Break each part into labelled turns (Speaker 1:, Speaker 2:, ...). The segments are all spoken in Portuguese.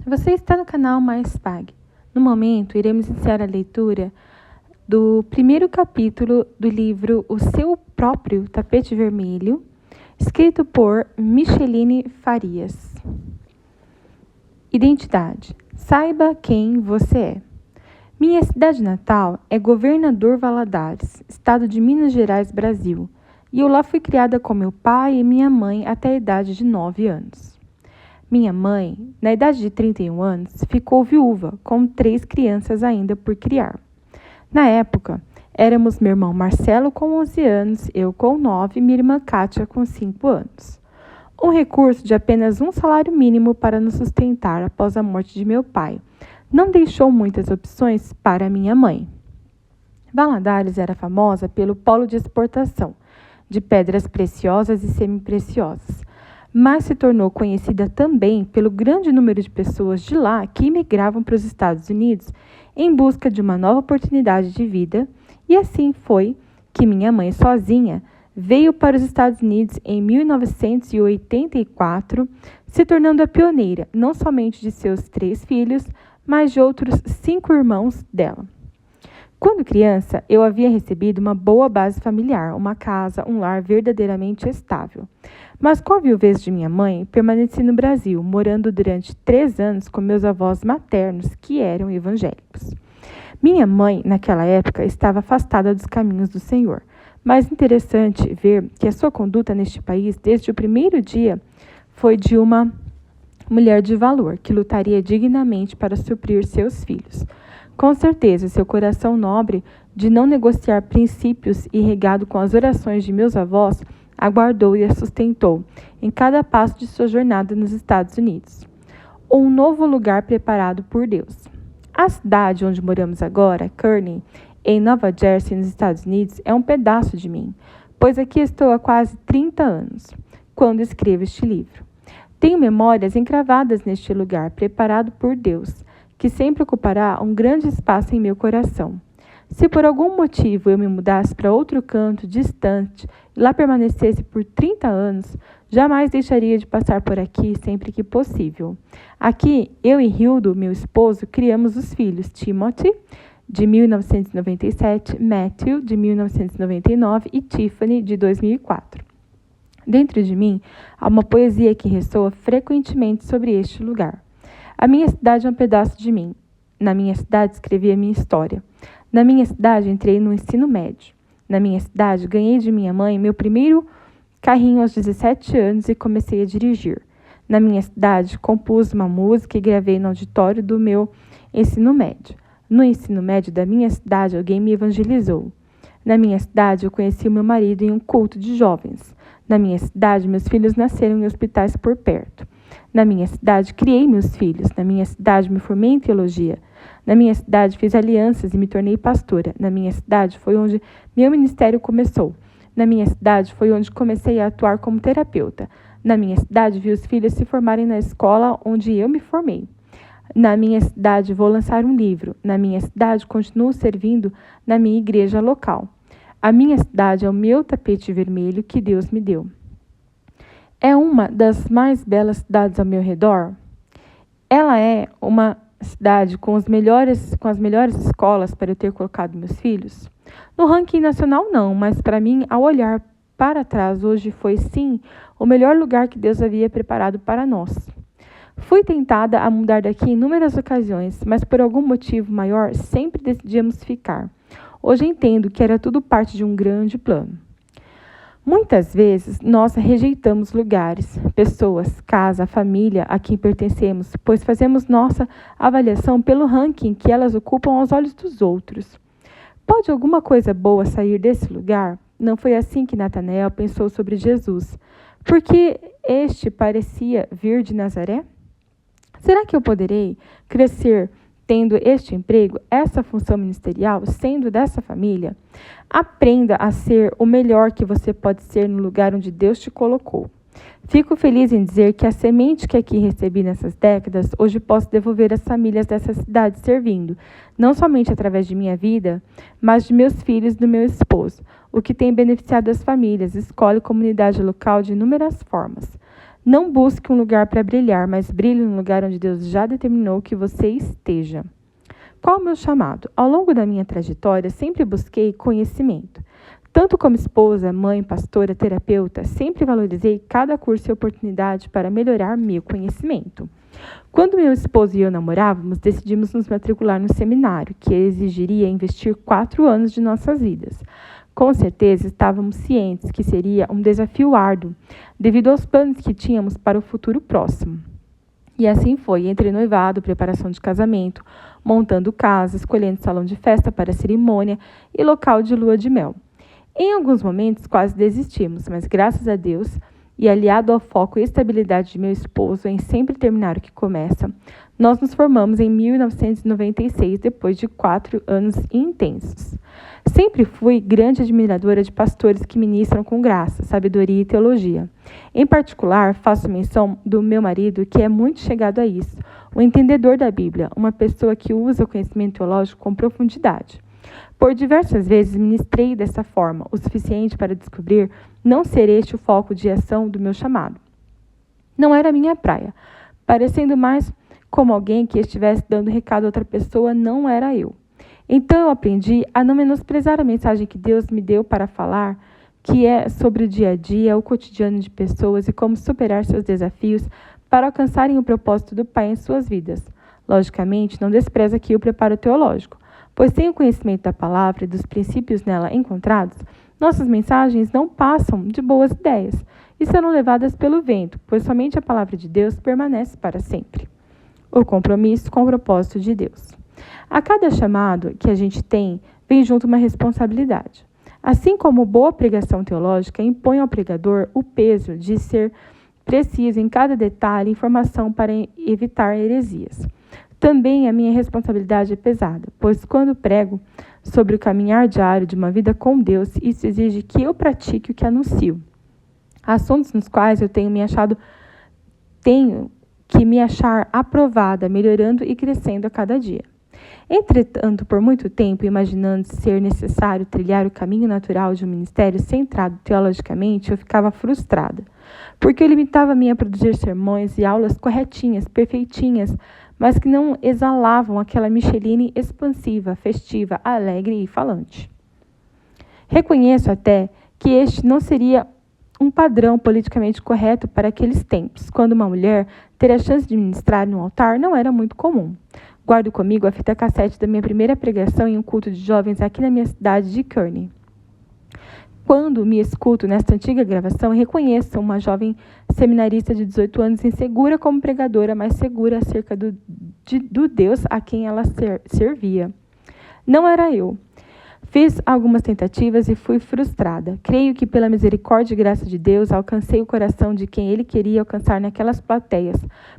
Speaker 1: Você está no canal Mais Pag. No momento, iremos iniciar a leitura do primeiro capítulo do livro O Seu Próprio Tapete Vermelho, escrito por Micheline Farias. Identidade. Saiba quem você é. Minha cidade natal é Governador Valadares, estado de Minas Gerais, Brasil, e eu lá fui criada com meu pai e minha mãe até a idade de 9 anos. Minha mãe, na idade de 31 anos, ficou viúva, com 3 crianças ainda por criar. Na época, éramos meu irmão Marcelo com 11 anos, eu com 9 e minha irmã Kátia com 5 anos. Um recurso de apenas um salário mínimo para nos sustentar após a morte de meu pai não deixou muitas opções para minha mãe. Valadares era famosa pelo polo de exportação de pedras preciosas e semipreciosas, mas se tornou conhecida também pelo grande número de pessoas de lá que imigravam para os Estados Unidos em busca de uma nova oportunidade de vida, e assim foi que minha mãe sozinha veio para os Estados Unidos em 1984, se tornando a pioneira não somente de seus 3 filhos, mas de outros 5 irmãos dela. Quando criança, eu havia recebido uma boa base familiar, uma casa, um lar verdadeiramente estável. Mas com a viuvez de minha mãe, permaneci no Brasil, morando durante 3 anos com meus avós maternos, que eram evangélicos. Minha mãe, naquela época, estava afastada dos caminhos do Senhor. Mas interessante ver que a sua conduta neste país, desde o primeiro dia, foi de uma mulher de valor, que lutaria dignamente para suprir seus filhos. Com certeza, seu coração nobre de não negociar princípios e regado com as orações de meus avós, aguardou e a sustentou em cada passo de sua jornada nos Estados Unidos. Um novo lugar preparado por Deus. A cidade onde moramos agora, Kearney, em Nova Jersey, nos Estados Unidos, é um pedaço de mim, pois aqui estou há quase 30 anos, quando escrevo este livro. Tenho memórias encravadas neste lugar, preparado por Deus, que sempre ocupará um grande espaço em meu coração. Se por algum motivo eu me mudasse para outro canto distante e lá permanecesse por 30 anos, jamais deixaria de passar por aqui sempre que possível. Aqui, eu e Hildo, meu esposo, criamos os filhos Timothy, de 1997, Matthew, de 1999 e Tiffany, de 2004. Dentro de mim, há uma poesia que ressoa frequentemente sobre este lugar. A minha cidade é um pedaço de mim. Na minha cidade escrevi a minha história. Na minha cidade entrei no ensino médio. Na minha cidade ganhei de minha mãe meu primeiro carrinho aos 17 anos e comecei a dirigir. Na minha cidade compus uma música e gravei no auditório do meu ensino médio. No ensino médio da minha cidade alguém me evangelizou. Na minha cidade eu conheci o meu marido em um culto de jovens. Na minha cidade meus filhos nasceram em hospitais por perto. Na minha cidade, criei meus filhos. Na minha cidade, me formei em teologia. Na minha cidade, fiz alianças e me tornei pastora. Na minha cidade, foi onde meu ministério começou. Na minha cidade, foi onde comecei a atuar como terapeuta. Na minha cidade, vi os filhos se formarem na escola onde eu me formei. Na minha cidade, vou lançar um livro. Na minha cidade, continuo servindo na minha igreja local. A minha cidade é o meu tapete vermelho que Deus me deu. É uma das mais belas cidades ao meu redor. Ela é uma cidade com as melhores escolas para eu ter colocado meus filhos. No ranking nacional não, mas para mim, ao olhar para trás, hoje foi sim o melhor lugar que Deus havia preparado para nós. Fui tentada a mudar daqui em inúmeras ocasiões, mas por algum motivo maior sempre decidíamos ficar. Hoje entendo que era tudo parte de um grande plano. Muitas vezes, nós rejeitamos lugares, pessoas, casa, família a quem pertencemos, pois fazemos nossa avaliação pelo ranking que elas ocupam aos olhos dos outros. Pode alguma coisa boa sair desse lugar? Não foi assim que Natanael pensou sobre Jesus, porque este parecia vir de Nazaré? Será que eu poderei crescer tendo este emprego, essa função ministerial, sendo dessa família? Aprenda a ser o melhor que você pode ser no lugar onde Deus te colocou. Fico feliz em dizer que a semente que aqui recebi nessas décadas, hoje posso devolver às famílias dessa cidade servindo, não somente através de minha vida, mas de meus filhos e do meu esposo, o que tem beneficiado as famílias, escola e comunidade local de inúmeras formas. Não busque um lugar para brilhar, mas brilhe no lugar onde Deus já determinou que você esteja. Qual o meu chamado? Ao longo da minha trajetória, sempre busquei conhecimento. Tanto como esposa, mãe, pastora, terapeuta, sempre valorizei cada curso e oportunidade para melhorar meu conhecimento. Quando meu esposo e eu namorávamos, decidimos nos matricular no seminário, que exigiria investir 4 anos de nossas vidas. Com certeza, estávamos cientes que seria um desafio árduo, devido aos planos que tínhamos para o futuro próximo. E assim foi, entre noivado, preparação de casamento, montando casa, escolhendo salão de festa para a cerimônia e local de lua de mel. Em alguns momentos quase desistimos, mas graças a Deus, e aliado ao foco e estabilidade de meu esposo em sempre terminar o que começa, nós nos formamos em 1996, depois de 4 anos intensos. Sempre fui grande admiradora de pastores que ministram com graça, sabedoria e teologia. Em particular, faço menção do meu marido, que é muito chegado a isso, um entendedor da Bíblia, uma pessoa que usa o conhecimento teológico com profundidade. Por diversas vezes ministrei dessa forma, o suficiente para descobrir não ser este o foco de ação do meu chamado. Não era minha praia. Parecendo mais como alguém que estivesse dando recado a outra pessoa, não era eu. Então eu aprendi a não menosprezar a mensagem que Deus me deu para falar, que é sobre o dia a dia, o cotidiano de pessoas e como superar seus desafios para alcançarem o propósito do Pai em suas vidas. Logicamente, não despreza aqui o preparo teológico, pois sem o conhecimento da palavra e dos princípios nela encontrados, nossas mensagens não passam de boas ideias e serão levadas pelo vento, pois somente a palavra de Deus permanece para sempre. O compromisso com o propósito de Deus. A cada chamado que a gente tem, vem junto uma responsabilidade. Assim como boa pregação teológica impõe ao pregador o peso de ser preciso em cada detalhe e informação para evitar heresias. Também a minha responsabilidade é pesada, pois quando prego sobre o caminhar diário de uma vida com Deus, isso exige que eu pratique o que anuncio. Assuntos nos quais eu tenho que me achar aprovada, melhorando e crescendo a cada dia. Entretanto, por muito tempo, imaginando ser necessário trilhar o caminho natural de um ministério centrado teologicamente, eu ficava frustrada, porque eu limitava-me a produzir sermões e aulas corretinhas, perfeitinhas, mas que não exalavam aquela Micheline expansiva, festiva, alegre e falante. Reconheço até que este não seria um padrão politicamente correto para aqueles tempos, quando uma mulher ter a chance de ministrar no altar não era muito comum. Guardo comigo a fita cassete da minha primeira pregação em um culto de jovens aqui na minha cidade de Kearney. Quando me escuto nesta antiga gravação, reconheço uma jovem seminarista de 18 anos insegura como pregadora, mas segura acerca do Deus a quem ela servia. Não era eu. Fiz algumas tentativas e fui frustrada. Creio que pela misericórdia e graça de Deus alcancei o coração de quem Ele queria alcançar naquelas plateias,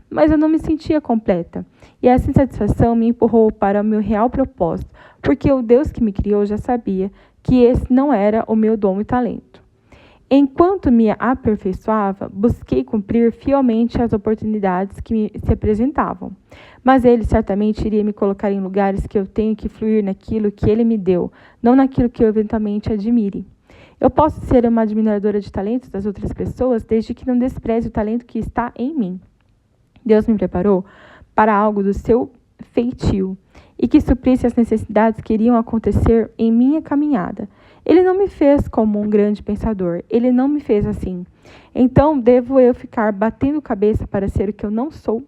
Speaker 1: mas eu não me sentia completa. E essa insatisfação me empurrou para o meu real propósito, porque o Deus que me criou já sabia que esse não era o meu dom e talento. Enquanto me aperfeiçoava, busquei cumprir fielmente as oportunidades que se apresentavam. Mas Ele certamente iria me colocar em lugares que eu tenho que fluir naquilo que Ele me deu, não naquilo que eu eventualmente admire. Eu posso ser uma admiradora de talentos das outras pessoas, desde que não despreze o talento que está em mim. Deus me preparou para algo do seu feitio e que suprisse as necessidades que iriam acontecer em minha caminhada. Ele não me fez como um grande pensador, ele não me fez assim. Então, devo eu ficar batendo cabeça para ser o que eu não sou?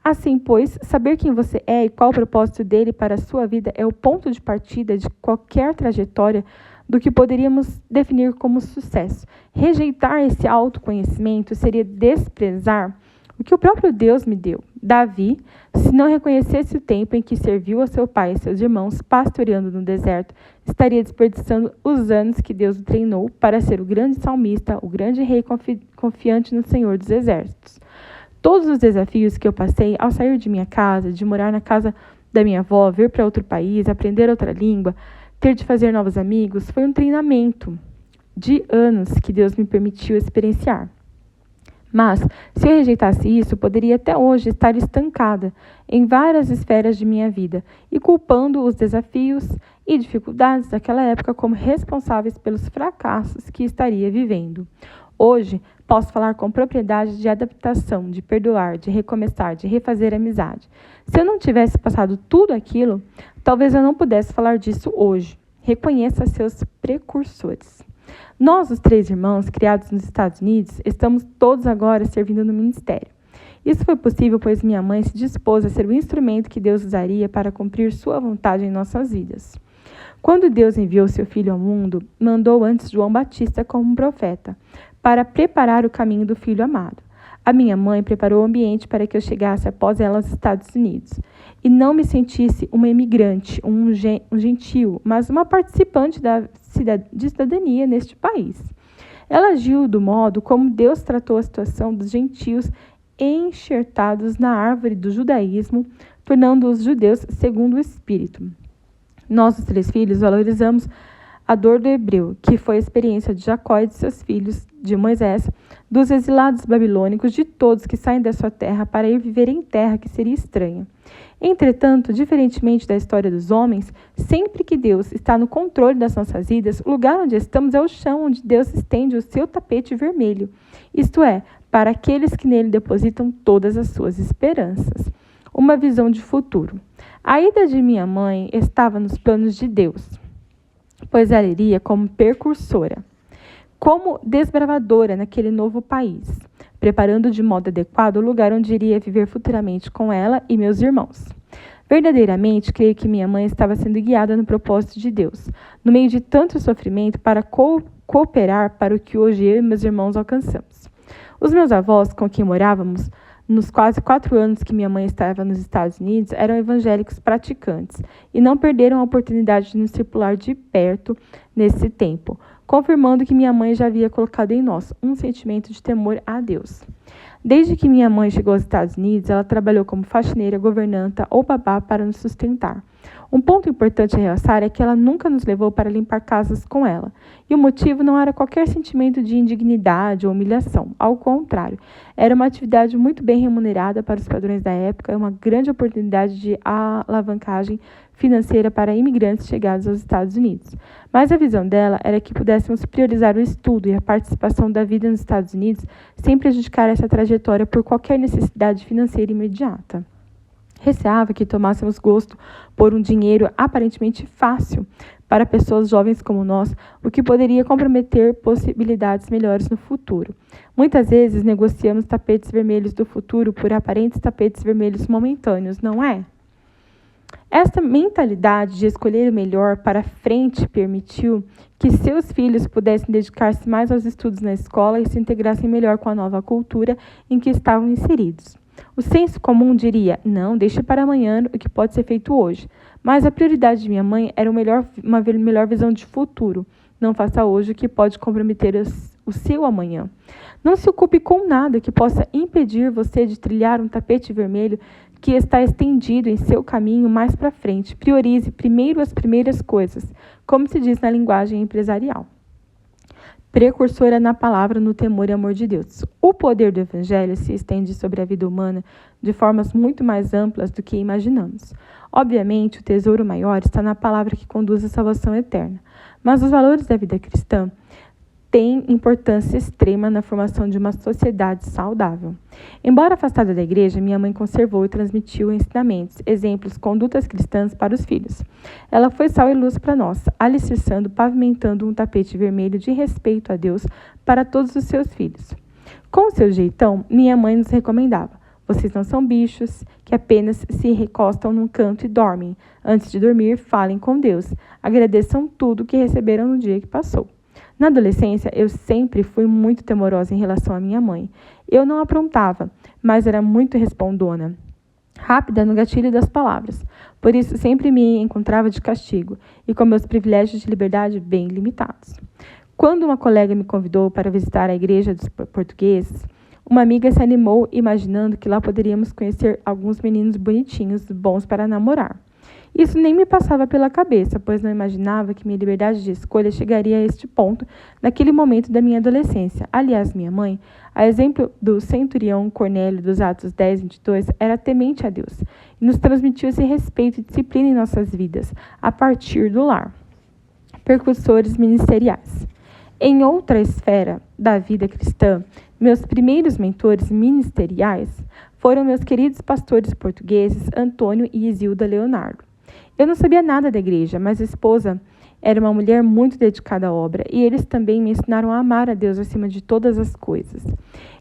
Speaker 1: Assim, pois, saber quem você é e qual o propósito dele para a sua vida é o ponto de partida de qualquer trajetória do que poderíamos definir como sucesso. Rejeitar esse autoconhecimento seria desprezar o que o próprio Deus me deu. Davi, se não reconhecesse o tempo em que serviu a seu pai e seus irmãos pastoreando no deserto, estaria desperdiçando os anos que Deus o treinou para ser o grande salmista, o grande rei confiante no Senhor dos Exércitos. Todos os desafios que eu passei ao sair de minha casa, de morar na casa da minha avó, vir para outro país, aprender outra língua, ter de fazer novos amigos, foi um treinamento de anos que Deus me permitiu experienciar. Mas, se eu rejeitasse isso, poderia até hoje estar estancada em várias esferas de minha vida e culpando os desafios e dificuldades daquela época como responsáveis pelos fracassos que estaria vivendo. Hoje, posso falar com propriedade de adaptação, de perdoar, de recomeçar, de refazer amizade. Se eu não tivesse passado tudo aquilo, talvez eu não pudesse falar disso hoje. Reconheça seus precursores. Nós, os 3 irmãos, criados nos Estados Unidos, estamos todos agora servindo no ministério. Isso foi possível pois minha mãe se dispôs a ser o instrumento que Deus usaria para cumprir sua vontade em nossas vidas. Quando Deus enviou seu Filho ao mundo, mandou antes João Batista como um profeta, para preparar o caminho do Filho amado. A minha mãe preparou o ambiente para que eu chegasse após ela aos Estados Unidos e não me sentisse uma imigrante, um gentil, mas uma participante de cidadania neste país. Ela agiu do modo como Deus tratou a situação dos gentios enxertados na árvore do judaísmo, tornando-os judeus segundo o Espírito. Nós, os 3 filhos, valorizamos a dor do hebreu, que foi a experiência de Jacó e de seus filhos, de Moisés, dos exilados babilônicos, de todos que saem da sua terra para ir viver em terra que seria estranha. Entretanto, diferentemente da história dos homens, sempre que Deus está no controle das nossas vidas, o lugar onde estamos é o chão onde Deus estende o seu tapete vermelho, isto é, para aqueles que nele depositam todas as suas esperanças. Uma visão de futuro. A ida de minha mãe estava nos planos de Deus, pois ela iria como precursora, como desbravadora naquele novo país, preparando de modo adequado o lugar onde iria viver futuramente com ela e meus irmãos. Verdadeiramente, creio que minha mãe estava sendo guiada no propósito de Deus, no meio de tanto sofrimento, para cooperar para o que hoje eu e meus irmãos alcançamos. Os meus avós, com quem morávamos, nos quase 4 anos que minha mãe estava nos Estados Unidos, eram evangélicos praticantes e não perderam a oportunidade de nos discipular de perto nesse tempo, confirmando que minha mãe já havia colocado em nós um sentimento de temor a Deus. Desde que minha mãe chegou aos Estados Unidos, ela trabalhou como faxineira, governanta ou babá para nos sustentar. Um ponto importante a realçar é que ela nunca nos levou para limpar casas com ela, e o motivo não era qualquer sentimento de indignidade ou humilhação. Ao contrário, era uma atividade muito bem remunerada para os padrões da época e uma grande oportunidade de alavancagem financeira para imigrantes chegados aos Estados Unidos. Mas a visão dela era que pudéssemos priorizar o estudo e a participação da vida nos Estados Unidos sem prejudicar essa trajetória por qualquer necessidade financeira imediata. Receava que tomássemos gosto por um dinheiro aparentemente fácil para pessoas jovens como nós, o que poderia comprometer possibilidades melhores no futuro. Muitas vezes negociamos tapetes vermelhos do futuro por aparentes tapetes vermelhos momentâneos, não é? Esta mentalidade de escolher o melhor para frente permitiu que seus filhos pudessem dedicar-se mais aos estudos na escola e se integrassem melhor com a nova cultura em que estavam inseridos. O senso comum diria, não, deixe para amanhã o que pode ser feito hoje. Mas a prioridade de minha mãe era uma melhor visão de futuro. Não faça hoje o que pode comprometer o seu amanhã. Não se ocupe com nada que possa impedir você de trilhar um tapete vermelho que está estendido em seu caminho mais para frente. Priorize primeiro as primeiras coisas, como se diz na linguagem empresarial. Precursora na palavra, no temor e amor de Deus. O poder do Evangelho se estende sobre a vida humana de formas muito mais amplas do que imaginamos. Obviamente, o tesouro maior está na palavra que conduz à salvação eterna, mas os valores da vida cristã têm importância extrema na formação de uma sociedade saudável. Embora afastada da igreja, minha mãe conservou e transmitiu ensinamentos, exemplos, condutas cristãs para os filhos. Ela foi sal e luz para nós, alicerçando, pavimentando um tapete vermelho de respeito a Deus para todos os seus filhos. Com seu jeitão, minha mãe nos recomendava: vocês não são bichos que apenas se recostam num canto e dormem. Antes de dormir, falem com Deus. Agradeçam tudo que receberam no dia que passou. Na adolescência, eu sempre fui muito temorosa em relação à minha mãe. Eu não aprontava, mas era muito respondona, rápida no gatilho das palavras. Por isso, sempre me encontrava de castigo e com meus privilégios de liberdade bem limitados. Quando uma colega me convidou para visitar a igreja dos portugueses, uma amiga se animou imaginando que lá poderíamos conhecer alguns meninos bonitinhos, bons para namorar. Isso nem me passava pela cabeça, pois não imaginava que minha liberdade de escolha chegaria a este ponto naquele momento da minha adolescência. Aliás, minha mãe, a exemplo do centurião Cornélio dos Atos 10:22, era temente a Deus e nos transmitiu esse respeito e disciplina em nossas vidas, a partir do lar. Percussores ministeriais. Em outra esfera da vida cristã, meus primeiros mentores ministeriais foram meus queridos pastores portugueses Antônio e Isilda Leonardo. Eu não sabia nada da igreja, mas a esposa era uma mulher muito dedicada à obra e eles também me ensinaram a amar a Deus acima de todas as coisas.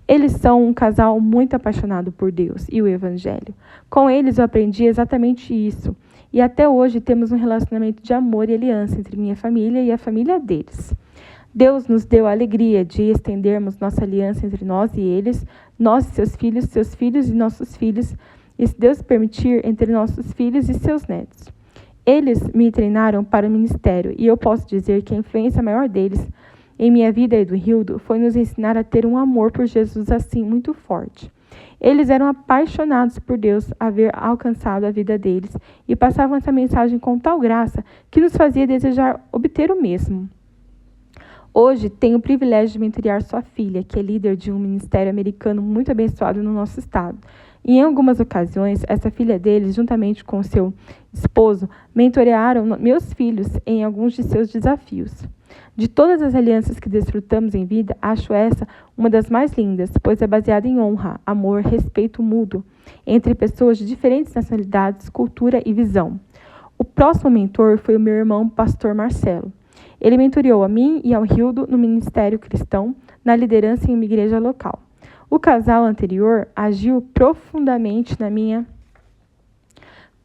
Speaker 1: Eles são um casal muito apaixonado por Deus e o Evangelho. Com eles eu aprendi exatamente isso e até hoje temos um relacionamento de amor e aliança entre minha família e a família deles. Deus nos deu a alegria de estendermos nossa aliança entre nós e eles, nós e seus filhos e nossos filhos, e se Deus permitir, entre nossos filhos e seus netos. Eles me treinaram para o ministério e eu posso dizer que a influência maior deles em minha vida e do Hildo foi nos ensinar a ter um amor por Jesus assim muito forte. Eles eram apaixonados por Deus haver alcançado a vida deles e passavam essa mensagem com tal graça que nos fazia desejar obter o mesmo. Hoje tenho o privilégio de mentorear sua filha, que é líder de um ministério americano muito abençoado no nosso estado. E em algumas ocasiões, essa filha deles, juntamente com seu esposo, mentorearam meus filhos em alguns de seus desafios. De todas as alianças que desfrutamos em vida, acho essa uma das mais lindas, pois é baseada em honra, amor, respeito mútuo entre pessoas de diferentes nacionalidades, cultura e visão. O próximo mentor foi o meu irmão, pastor Marcelo. Ele mentoreou a mim e ao Hildo no ministério cristão, na liderança em uma igreja local. O casal anterior agiu profundamente na minha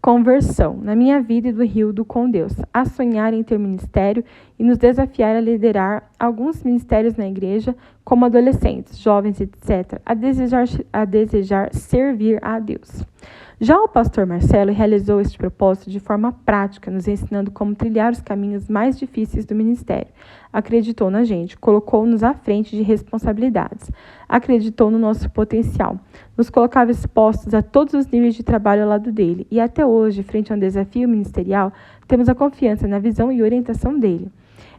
Speaker 1: conversão, na minha vida e do Hildo com Deus, a sonhar em ter ministério e nos desafiar a liderar alguns ministérios na igreja, como adolescentes, jovens, etc., a desejar servir a Deus. Já o pastor Marcelo realizou este propósito de forma prática, nos ensinando como trilhar os caminhos mais difíceis do ministério. Acreditou na gente, colocou-nos à frente de responsabilidades, acreditou no nosso potencial, nos colocava expostos a todos os níveis de trabalho ao lado dele e até hoje, frente a um desafio ministerial, temos a confiança na visão e orientação dele.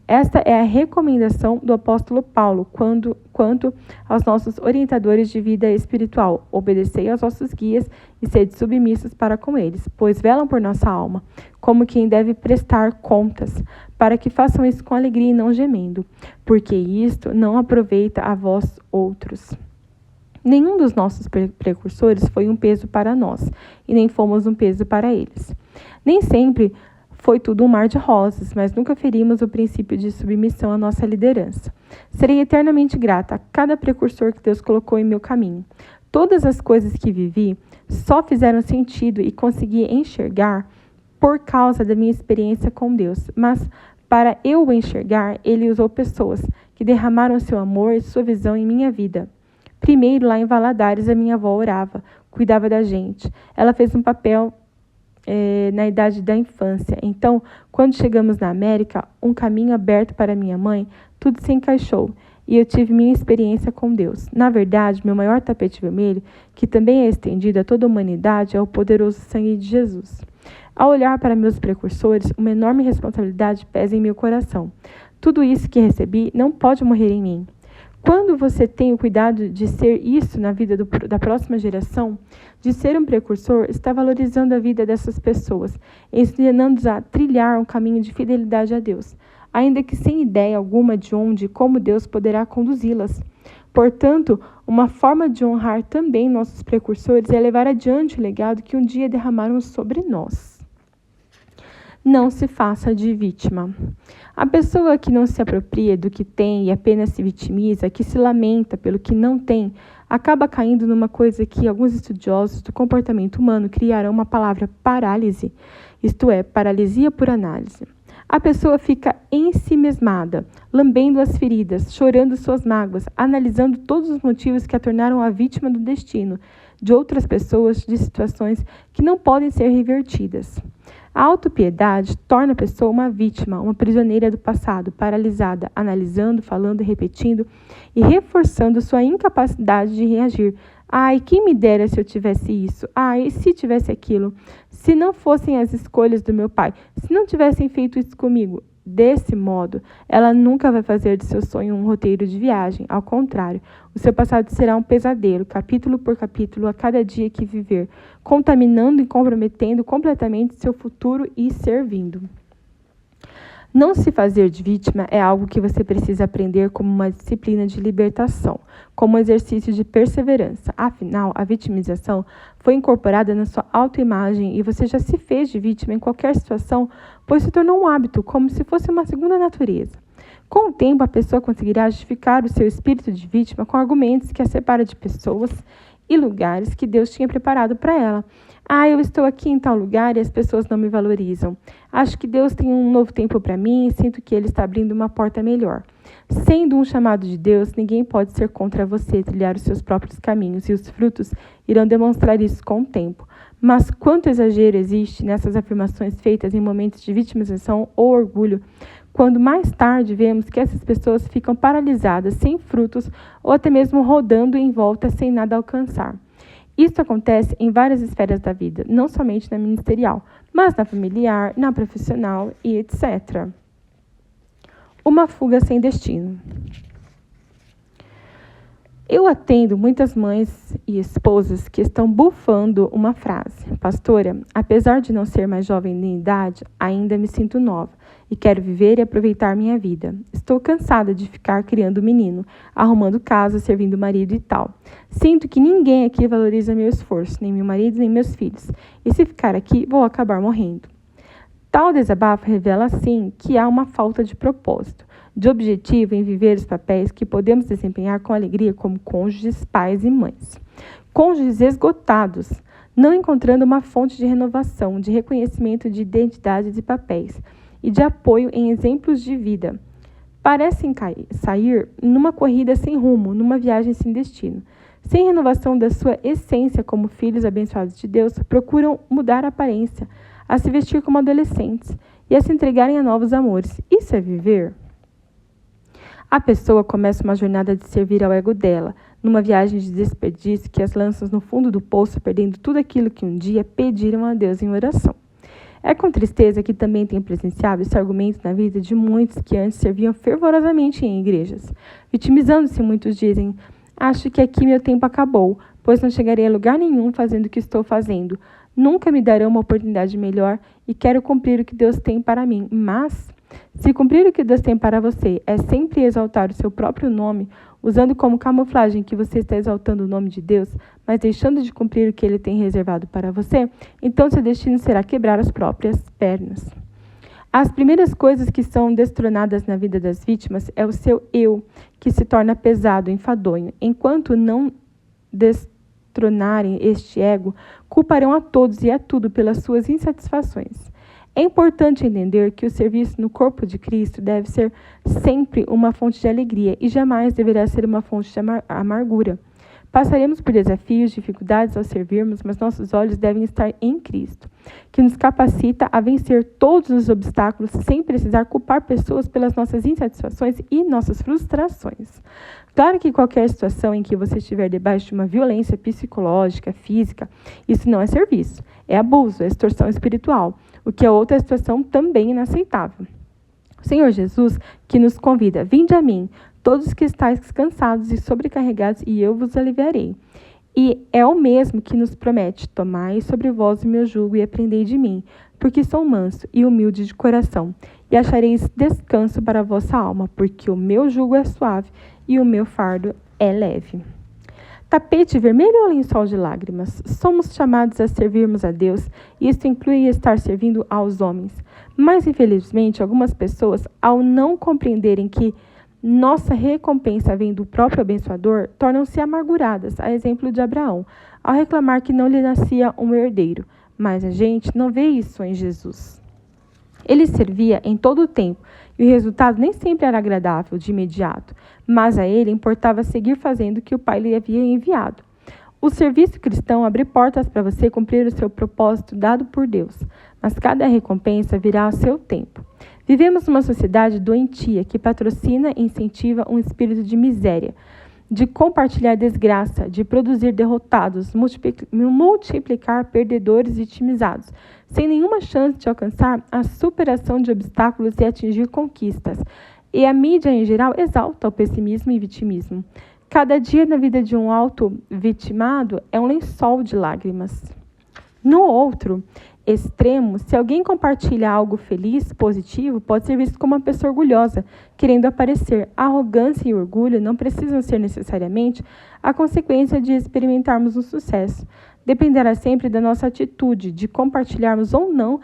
Speaker 1: Esta é a recomendação do apóstolo Paulo quanto aos nossos orientadores de vida espiritual. Obedecei aos vossos guias e sede submissos para com eles, pois velam por nossa alma, como quem deve prestar contas, para que façam isso com alegria e não gemendo, porque isto não aproveita a vós outros. Nenhum dos nossos precursores foi um peso para nós, e nem fomos um peso para eles. Nem sempre foi tudo um mar de rosas, mas nunca ferimos o princípio de submissão à nossa liderança. Serei eternamente grata a cada precursor que Deus colocou em meu caminho. Todas as coisas que vivi só fizeram sentido e consegui enxergar por causa da minha experiência com Deus. Mas, para eu o enxergar, Ele usou pessoas que derramaram seu amor e sua visão em minha vida. Primeiro, lá em Valadares, a minha avó orava, cuidava da gente. Ela fez um papel na idade da infância. Então, quando chegamos na América, um caminho aberto para minha mãe, tudo se encaixou e eu tive minha experiência com Deus. Na verdade, meu maior tapete vermelho, que também é estendido a toda a humanidade, é o poderoso sangue de Jesus. Ao olhar para meus precursores, uma enorme responsabilidade pesa em meu coração. Tudo isso que recebi não pode morrer em mim. Quando você tem o cuidado de ser isso na vida da próxima geração, de ser um precursor, está valorizando a vida dessas pessoas, ensinando-os a trilhar um caminho de fidelidade a Deus, ainda que sem ideia alguma de onde e como Deus poderá conduzi-las. Portanto, uma forma de honrar também nossos precursores é levar adiante o legado que um dia derramaram sobre nós. Não se faça de vítima. A pessoa que não se apropria do que tem e apenas se vitimiza, que se lamenta pelo que não tem, acaba caindo numa coisa que alguns estudiosos do comportamento humano criaram uma palavra parálise, isto é, paralisia por análise. A pessoa fica ensimesmada, lambendo as feridas, chorando suas mágoas, analisando todos os motivos que a tornaram a vítima do destino de outras pessoas, de situações que não podem ser revertidas. A autopiedade torna a pessoa uma vítima, uma prisioneira do passado, paralisada, analisando, falando, repetindo e reforçando sua incapacidade de reagir. Ai, quem me dera se eu tivesse isso? Ai, se tivesse aquilo? Se não fossem as escolhas do meu pai? Se não tivessem feito isso comigo? Desse modo, ela nunca vai fazer de seu sonho um roteiro de viagem. Ao contrário, o seu passado será um pesadelo, capítulo por capítulo, a cada dia que viver, contaminando e comprometendo completamente seu futuro e servindo. Não se fazer de vítima é algo que você precisa aprender como uma disciplina de libertação, como um exercício de perseverança. Afinal, a vitimização foi incorporada na sua autoimagem e você já se fez de vítima em qualquer situação, pois se tornou um hábito, como se fosse uma segunda natureza. Com o tempo, a pessoa conseguirá justificar o seu espírito de vítima com argumentos que a separam de pessoas e lugares que Deus tinha preparado para ela. Eu estou aqui em tal lugar e as pessoas não me valorizam. Acho que Deus tem um novo tempo para mim e sinto que Ele está abrindo uma porta melhor. Sendo um chamado de Deus, ninguém pode ser contra você trilhar os seus próprios caminhos e os frutos irão demonstrar isso com o tempo. Mas quanto exagero existe nessas afirmações feitas em momentos de vitimização ou orgulho, quando mais tarde vemos que essas pessoas ficam paralisadas, sem frutos ou até mesmo rodando em volta sem nada alcançar. Isso acontece em várias esferas da vida, não somente na ministerial, mas na familiar, na profissional e etc. Uma fuga sem destino. Eu atendo muitas mães e esposas que estão bufando uma frase. Pastora, apesar de não ser mais jovem em idade, ainda me sinto nova e quero viver e aproveitar minha vida. Estou cansada de ficar criando menino, arrumando casa, servindo o marido e tal. Sinto que ninguém aqui valoriza meu esforço, nem meu marido, nem meus filhos. E se ficar aqui, vou acabar morrendo. Tal desabafo revela, sim, que há uma falta de propósito, de objetivo em viver os papéis que podemos desempenhar com alegria como cônjuges, pais e mães. Cônjuges esgotados, não encontrando uma fonte de renovação, de reconhecimento de identidades e papéis, e de apoio em exemplos de vida. Parecem sair numa corrida sem rumo, numa viagem sem destino. Sem renovação da sua essência como filhos abençoados de Deus, procuram mudar a aparência, a se vestir como adolescentes e a se entregarem a novos amores. Isso é viver? A pessoa começa uma jornada de servir ao ego dela, numa viagem de desperdício que as lança no fundo do poço, perdendo tudo aquilo que um dia pediram a Deus em oração. É com tristeza que também tenho presenciado esse argumento na vida de muitos que antes serviam fervorosamente em igrejas. Vitimizando-se, muitos dizem: acho que aqui meu tempo acabou, pois não chegarei a lugar nenhum fazendo o que estou fazendo. Nunca me darão uma oportunidade melhor e quero cumprir o que Deus tem para mim. Mas, se cumprir o que Deus tem para você é sempre exaltar o seu próprio nome, usando como camuflagem que você está exaltando o nome de Deus, mas deixando de cumprir o que Ele tem reservado para você, então seu destino será quebrar as próprias pernas. As primeiras coisas que são destronadas na vida das vítimas é o seu eu, que se torna pesado, enfadonho. Enquanto não destronarem este ego, culparão a todos e a tudo pelas suas insatisfações. É importante entender que o serviço no corpo de Cristo deve ser sempre uma fonte de alegria e jamais deverá ser uma fonte de amargura. Passaremos por desafios, dificuldades ao servirmos, mas nossos olhos devem estar em Cristo, que nos capacita a vencer todos os obstáculos sem precisar culpar pessoas pelas nossas insatisfações e nossas frustrações. Claro que qualquer situação em que você estiver debaixo de uma violência psicológica, física, isso não é serviço, é abuso, é extorsão espiritual, o que é outra situação também inaceitável. O Senhor Jesus que nos convida: vinde a mim, todos que estáis cansados e sobrecarregados, e eu vos aliviarei. E é o mesmo que nos promete: tomai sobre vós o meu jugo e aprendei de mim, porque sou manso e humilde de coração, e achareis descanso para a vossa alma, porque o meu jugo é suave e o meu fardo é leve. Tapete vermelho ou lençol de lágrimas? Somos chamados a servirmos a Deus, e isso inclui estar servindo aos homens. Mas, infelizmente, algumas pessoas, ao não compreenderem que nossa recompensa vem do próprio abençoador, tornam-se amarguradas, a exemplo de Abraão, ao reclamar que não lhe nascia um herdeiro. Mas a gente não vê isso em Jesus. Ele servia em todo o tempo, e o resultado nem sempre era agradável de imediato, mas a ele importava seguir fazendo o que o Pai lhe havia enviado. O serviço cristão abre portas para você cumprir o seu propósito dado por Deus, mas cada recompensa virá ao seu tempo. Vivemos numa sociedade doentia que patrocina e incentiva um espírito de miséria, de compartilhar desgraça, de produzir derrotados, multiplicar perdedores e vitimizados, sem nenhuma chance de alcançar a superação de obstáculos e atingir conquistas. E a mídia, em geral, exalta o pessimismo e vitimismo. Cada dia na vida de um auto-vitimado é um lençol de lágrimas. No outro extremo, se alguém compartilha algo feliz, positivo, pode ser visto como uma pessoa orgulhosa, querendo aparecer. A arrogância e o orgulho não precisam ser necessariamente a consequência de experimentarmos um sucesso. Dependerá sempre da nossa atitude, de compartilharmos ou não,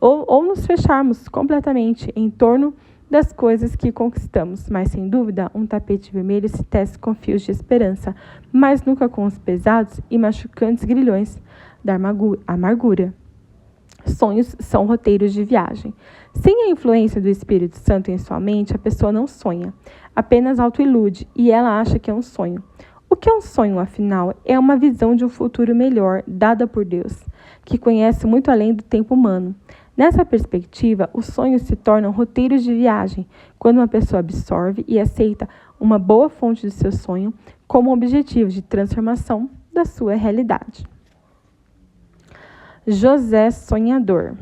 Speaker 1: ou nos fecharmos completamente em torno das coisas que conquistamos. Mas, sem dúvida, um tapete vermelho se tece com fios de esperança, mas nunca com os pesados e machucantes grilhões da amargura. Sonhos são roteiros de viagem. Sem a influência do Espírito Santo em sua mente, a pessoa não sonha, apenas autoilude e ela acha que é um sonho. O que é um sonho, afinal? É uma visão de um futuro melhor, dada por Deus, que conhece muito além do tempo humano. Nessa perspectiva, os sonhos se tornam roteiros de viagem, quando uma pessoa absorve e aceita uma boa fonte do seu sonho como objetivo de transformação da sua realidade. José sonhador.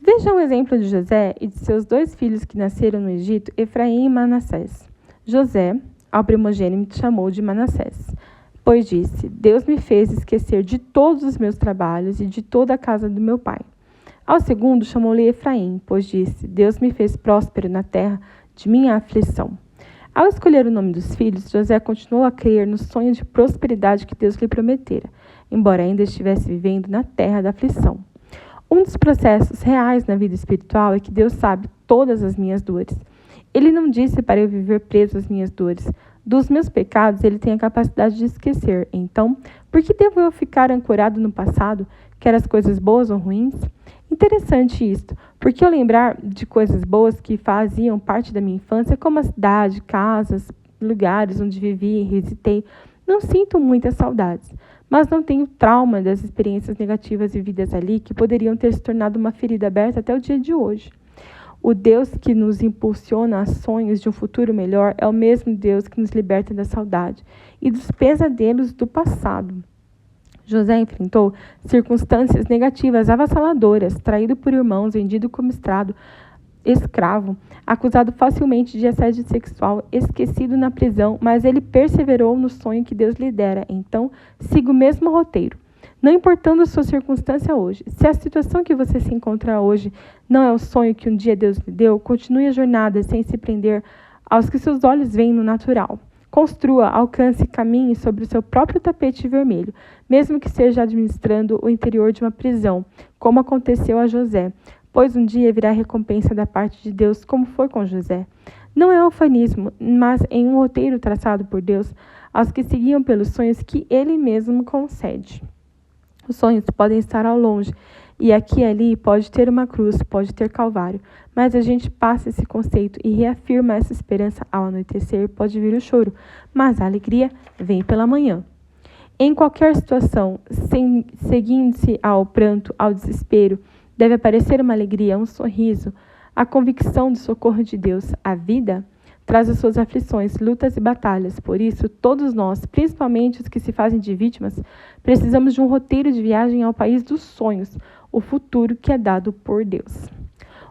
Speaker 1: Veja um exemplo de José e de seus 2 filhos que nasceram no Egito, Efraim e Manassés. José, ao primogênito, chamou de Manassés, pois disse: Deus me fez esquecer de todos os meus trabalhos e de toda a casa do meu pai. Ao segundo, chamou-lhe Efraim, pois disse: Deus me fez próspero na terra de minha aflição. Ao escolher o nome dos filhos, José continuou a crer no sonho de prosperidade que Deus lhe prometera, embora ainda estivesse vivendo na terra da aflição. Um dos processos reais na vida espiritual é que Deus sabe todas as minhas dores. Ele não disse para eu viver preso às minhas dores. Dos meus pecados, ele tem a capacidade de esquecer. Então, por que devo eu ficar ancorado no passado, quer as coisas boas ou ruins? Interessante isto, porque eu lembrar de coisas boas que faziam parte da minha infância, como a cidade, casas, lugares onde vivi e visitei, não sinto muitas saudades, mas não tenho trauma das experiências negativas vividas ali que poderiam ter se tornado uma ferida aberta até o dia de hoje. O Deus que nos impulsiona a sonhos de um futuro melhor é o mesmo Deus que nos liberta da saudade e dos pesadelos do passado. José enfrentou circunstâncias negativas avassaladoras, traído por irmãos, vendido como escravo, acusado facilmente de assédio sexual, esquecido na prisão, mas ele perseverou no sonho que Deus lhe dera. Então, siga o mesmo roteiro. Não importando a sua circunstância hoje, se a situação que você se encontra hoje não é o sonho que um dia Deus lhe deu, continue a jornada sem se prender aos que seus olhos veem no natural. Construa, alcance e caminhe sobre o seu próprio tapete vermelho, mesmo que seja administrando o interior de uma prisão, como aconteceu a José, pois um dia virá recompensa da parte de Deus, como foi com José. Não é ufanismo, mas em um roteiro traçado por Deus aos que seguiam pelos sonhos que Ele mesmo concede. Os sonhos podem estar ao longe, e aqui e ali pode ter uma cruz, pode ter calvário, mas a gente passa esse conceito e reafirma essa esperança ao anoitecer, pode vir o choro, mas a alegria vem pela manhã. Em qualquer situação, seguindo-se ao pranto, ao desespero, deve aparecer uma alegria, um sorriso, a convicção do socorro de Deus. A vida traz as suas aflições, lutas e batalhas. Por isso, todos nós, principalmente os que se fazem de vítimas, precisamos de um roteiro de viagem ao país dos sonhos, o futuro que é dado por Deus.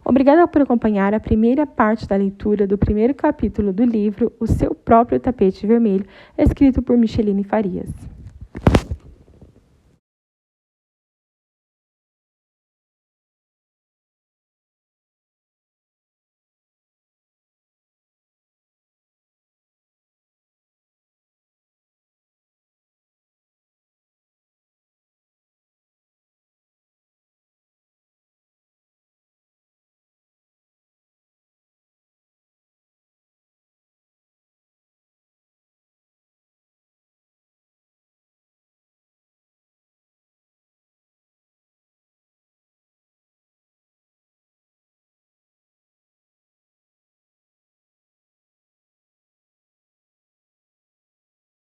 Speaker 1: Obrigada por acompanhar a primeira parte da leitura do primeiro capítulo do livro O Seu Próprio Tapete Vermelho, escrito por Micheline Farias.